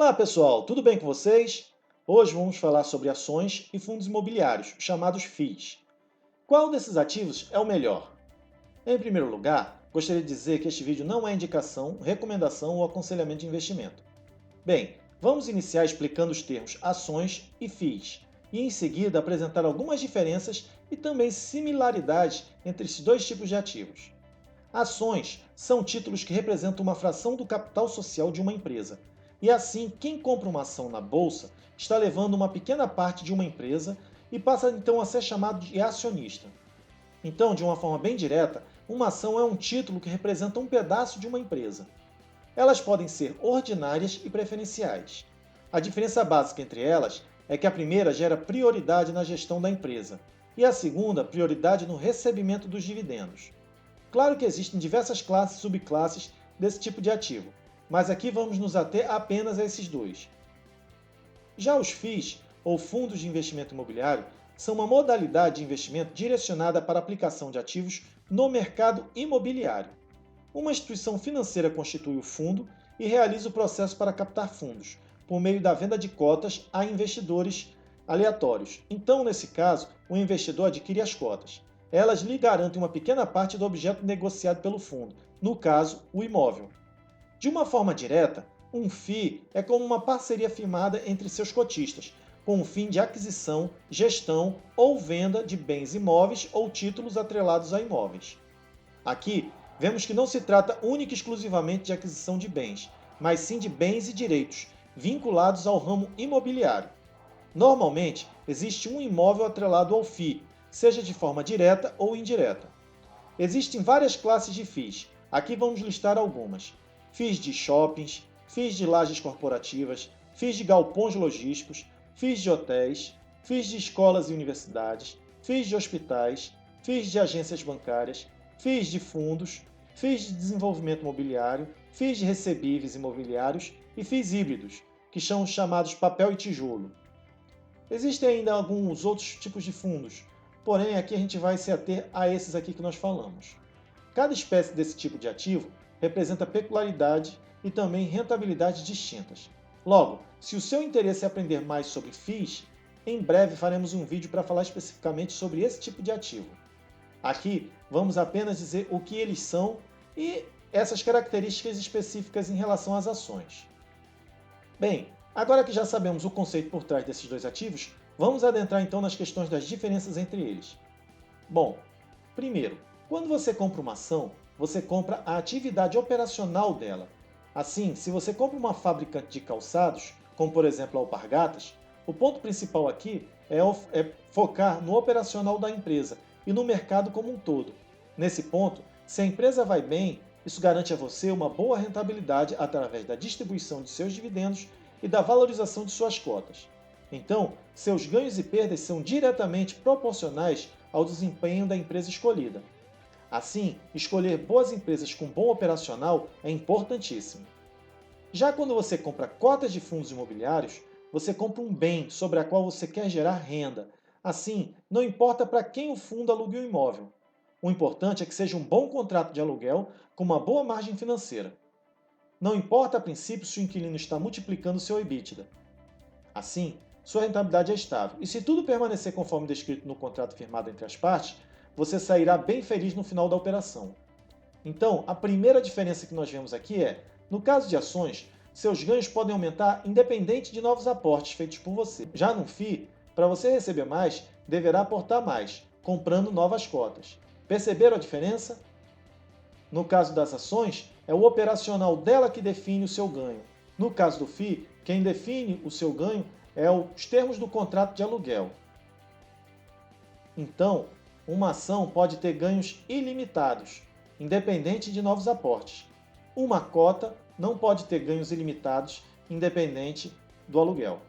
Olá pessoal, tudo bem com vocês? Hoje vamos falar sobre ações e fundos imobiliários, chamados FIIs. Qual desses ativos é o melhor? Em primeiro lugar, gostaria de dizer que este vídeo não é indicação, recomendação ou aconselhamento de investimento. Bem, vamos iniciar explicando os termos ações e FIIs, e em seguida apresentar algumas diferenças e também similaridades entre esses dois tipos de ativos. Ações são títulos que representam uma fração do capital social de uma empresa. E assim, quem compra uma ação na bolsa está levando uma pequena parte de uma empresa e passa então a ser chamado de acionista. Então, de uma forma bem direta, uma ação é um título que representa um pedaço de uma empresa. Elas podem ser ordinárias e preferenciais. A diferença básica entre elas é que a primeira gera prioridade na gestão da empresa e a segunda, prioridade no recebimento dos dividendos. Claro que existem diversas classes e subclasses desse tipo de ativo, mas aqui vamos nos ater apenas a esses dois. Já os FIIs, ou Fundos de Investimento Imobiliário, são uma modalidade de investimento direcionada para a aplicação de ativos no mercado imobiliário. Uma instituição financeira constitui o fundo e realiza o processo para captar fundos, por meio da venda de cotas a investidores aleatórios. Então, nesse caso, o investidor adquire as cotas. Elas lhe garantem uma pequena parte do objeto negociado pelo fundo, no caso, o imóvel. De uma forma direta, um FII é como uma parceria firmada entre seus cotistas, com o fim de aquisição, gestão ou venda de bens imóveis ou títulos atrelados a imóveis. Aqui, vemos que não se trata única e exclusivamente de aquisição de bens, mas sim de bens e direitos, vinculados ao ramo imobiliário. Normalmente, existe um imóvel atrelado ao FII, seja de forma direta ou indireta. Existem várias classes de FIIs. Aqui vamos listar algumas. FIIs de shoppings, FIIs de lajes corporativas, FIIs de galpões logísticos, FIIs de hotéis, FIIs de escolas e universidades, FIIs de hospitais, FIIs de agências bancárias, FIIs de fundos, FIIs de desenvolvimento imobiliário, FIIs de recebíveis imobiliários e FIIs híbridos, que são chamados papel e tijolo. Existem ainda alguns outros tipos de fundos, porém aqui a gente vai se ater a esses aqui que nós falamos. Cada espécie desse tipo de ativo representa peculiaridade e também rentabilidade distintas. Logo, se o seu interesse é aprender mais sobre FIIs, em breve faremos um vídeo para falar especificamente sobre esse tipo de ativo. Aqui vamos apenas dizer o que eles são e essas características específicas em relação às ações. Bem, agora que já sabemos o conceito por trás desses dois ativos, vamos adentrar então nas questões das diferenças entre eles. Bom, primeiro, quando você compra uma ação, você compra a atividade operacional dela. Assim, se você compra uma fabricante de calçados, como por exemplo a Alpargatas, o ponto principal aqui é focar no operacional da empresa e no mercado como um todo. Nesse ponto, se a empresa vai bem, isso garante a você uma boa rentabilidade através da distribuição de seus dividendos e da valorização de suas cotas. Então, seus ganhos e perdas são diretamente proporcionais ao desempenho da empresa escolhida. Assim, escolher boas empresas com bom operacional é importantíssimo. Já quando você compra cotas de fundos imobiliários, você compra um bem sobre a qual você quer gerar renda. Assim, não importa para quem o fundo alugue o imóvel. O importante é que seja um bom contrato de aluguel com uma boa margem financeira. Não importa a princípio se o inquilino está multiplicando seu EBITDA. Assim, sua rentabilidade é estável. E se tudo permanecer conforme descrito no contrato firmado entre as partes, você sairá bem feliz no final da operação. Então, a primeira diferença que nós vemos aqui é, no caso de ações, seus ganhos podem aumentar independente de novos aportes feitos por você. Já no FII, para você receber mais, deverá aportar mais, comprando novas cotas. Perceberam a diferença? No caso das ações, é o operacional dela que define o seu ganho. No caso do FII, quem define o seu ganho é os termos do contrato de aluguel. Então, uma ação pode ter ganhos ilimitados, independente de novos aportes. Uma cota não pode ter ganhos ilimitados, independente do aluguel.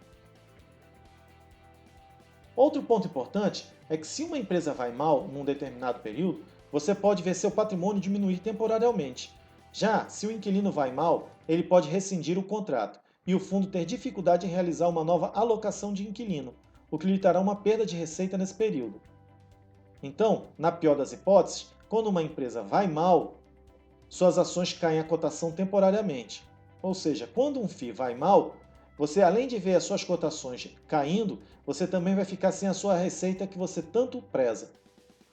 Outro ponto importante é que se uma empresa vai mal num determinado período, você pode ver seu patrimônio diminuir temporariamente. Já se o inquilino vai mal, ele pode rescindir o contrato e o fundo ter dificuldade em realizar uma nova alocação de inquilino, o que lhe trará uma perda de receita nesse período. Então, na pior das hipóteses, quando uma empresa vai mal, suas ações caem a cotação temporariamente. Ou seja, quando um FII vai mal, Você, além de ver as suas cotações caindo, você também vai ficar sem a sua receita que você tanto preza.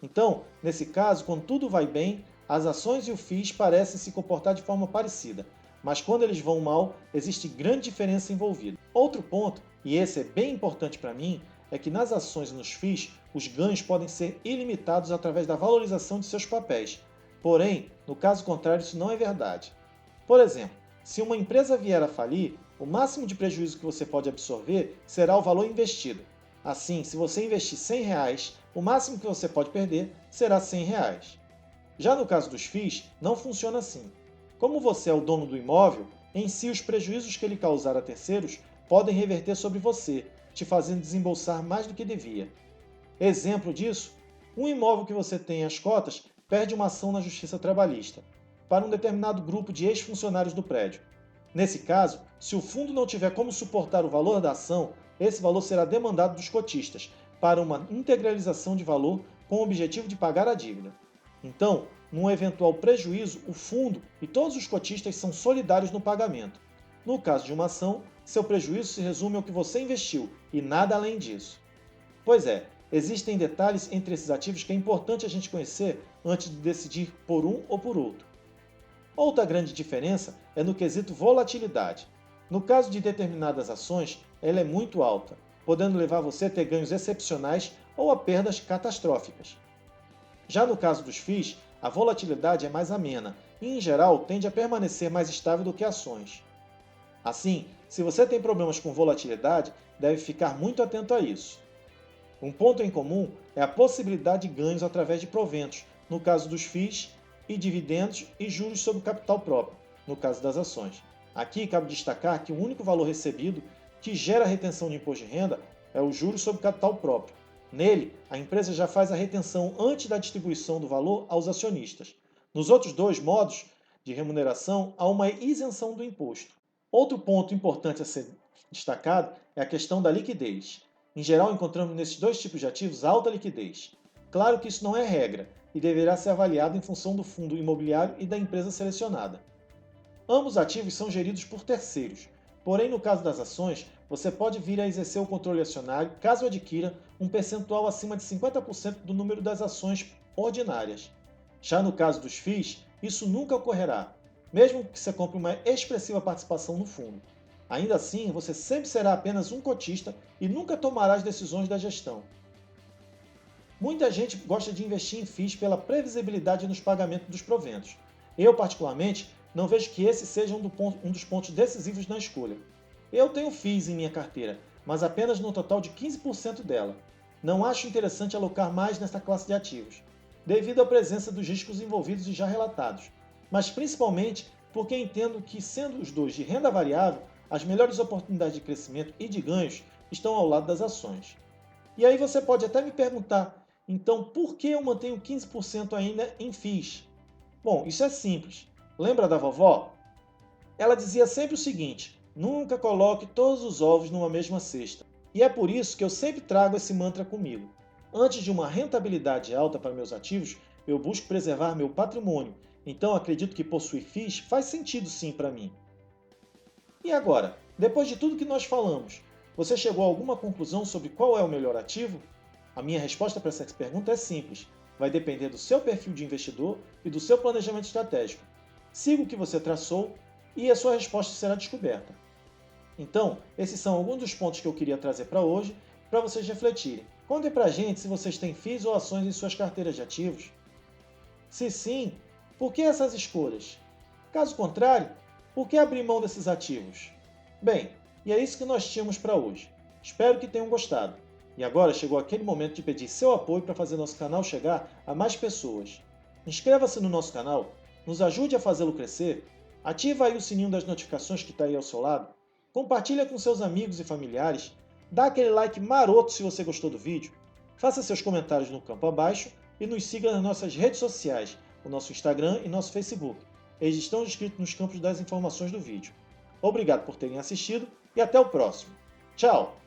Então, nesse caso, quando tudo vai bem, as ações e o FIIs parecem se comportar de forma parecida, mas quando eles vão mal, existe grande diferença envolvida. Outro ponto, e esse é bem importante para mim, é que nas ações e nos FIIs, os ganhos podem ser ilimitados através da valorização de seus papéis. Porém, no caso contrário, isso não é verdade. Por exemplo, se uma empresa vier a falir, o máximo de prejuízo que você pode absorver será o valor investido. Assim, se você investir R$ 100, o máximo que você pode perder será R$ 100. Já no caso dos FIIs, não funciona assim. Como você é o dono do imóvel, em si os prejuízos que ele causar a terceiros podem reverter sobre você, te fazendo desembolsar mais do que devia. Exemplo disso, um imóvel que você tem as cotas perde uma ação na Justiça Trabalhista para um determinado grupo de ex-funcionários do prédio. Nesse caso, se o fundo não tiver como suportar o valor da ação, esse valor será demandado dos cotistas para uma integralização de valor com o objetivo de pagar a dívida. Então, num eventual prejuízo, o fundo e todos os cotistas são solidários no pagamento. No caso de uma ação, seu prejuízo se resume ao que você investiu e nada além disso. Pois é, existem detalhes entre esses ativos que é importante a gente conhecer antes de decidir por um ou por outro. Outra grande diferença é no quesito volatilidade. No caso de determinadas ações, ela é muito alta, podendo levar você a ter ganhos excepcionais ou a perdas catastróficas. Já no caso dos FIIs, a volatilidade é mais amena e, em geral, tende a permanecer mais estável do que ações. Assim, se você tem problemas com volatilidade, deve ficar muito atento a isso. Um ponto em comum é a possibilidade de ganhos através de proventos, no caso dos FIIs, e dividendos e juros sobre o capital próprio, no caso das ações. Aqui cabe destacar que o único valor recebido que gera retenção de imposto de renda é o juros sobre o capital próprio. Nele, a empresa já faz a retenção antes da distribuição do valor aos acionistas. Nos outros dois modos de remuneração, há uma isenção do imposto. Outro ponto importante a ser destacado é a questão da liquidez. Em geral, encontramos nesses dois tipos de ativos alta liquidez. Claro que isso não é regra e deverá ser avaliado em função do fundo imobiliário e da empresa selecionada. Ambos ativos são geridos por terceiros, porém, no caso das ações, você pode vir a exercer o controle acionário caso adquira um percentual acima de 50% do número das ações ordinárias. Já no caso dos FIIs, isso nunca ocorrerá, mesmo que você compre uma expressiva participação no fundo. Ainda assim, você sempre será apenas um cotista e nunca tomará as decisões da gestão. Muita gente gosta de investir em FIIs pela previsibilidade nos pagamentos dos proventos. Eu, particularmente, não vejo que esse seja um dos pontos decisivos na escolha. Eu tenho FIIs em minha carteira, mas apenas no total de 15% dela. Não acho interessante alocar mais nessa classe de ativos, devido à presença dos riscos envolvidos e já relatados, mas principalmente porque entendo que, sendo os dois de renda variável, as melhores oportunidades de crescimento e de ganhos estão ao lado das ações. E aí você pode até me perguntar, então por que eu mantenho 15% ainda em FIIs? Bom, isso é simples. Lembra da vovó? Ela dizia sempre o seguinte: nunca coloque todos os ovos numa mesma cesta. E é por isso que eu sempre trago esse mantra comigo. Antes de uma rentabilidade alta para meus ativos, eu busco preservar meu patrimônio. Então acredito que possuir FIIs faz sentido sim para mim. E agora, depois de tudo que nós falamos, você chegou a alguma conclusão sobre qual é o melhor ativo? A minha resposta para essa pergunta é simples. Vai depender do seu perfil de investidor e do seu planejamento estratégico. Siga o que você traçou e a sua resposta será descoberta. Então, esses são alguns dos pontos que eu queria trazer para hoje, para vocês refletirem. Contem para a gente se vocês têm FIIs ou ações em suas carteiras de ativos. Se sim, por que essas escolhas? Caso contrário, por que abrir mão desses ativos? Bem, e é isso que nós tínhamos para hoje. Espero que tenham gostado. E agora chegou aquele momento de pedir seu apoio para fazer nosso canal chegar a mais pessoas. Inscreva-se no nosso canal, nos ajude a fazê-lo crescer, ativa aí o sininho das notificações que está aí ao seu lado, compartilha com seus amigos e familiares, dá aquele like maroto se você gostou do vídeo, faça seus comentários no campo abaixo e nos siga nas nossas redes sociais, o nosso Instagram e nosso Facebook. Eles estão descritos nos campos das informações do vídeo. Obrigado por terem assistido e até o próximo. Tchau!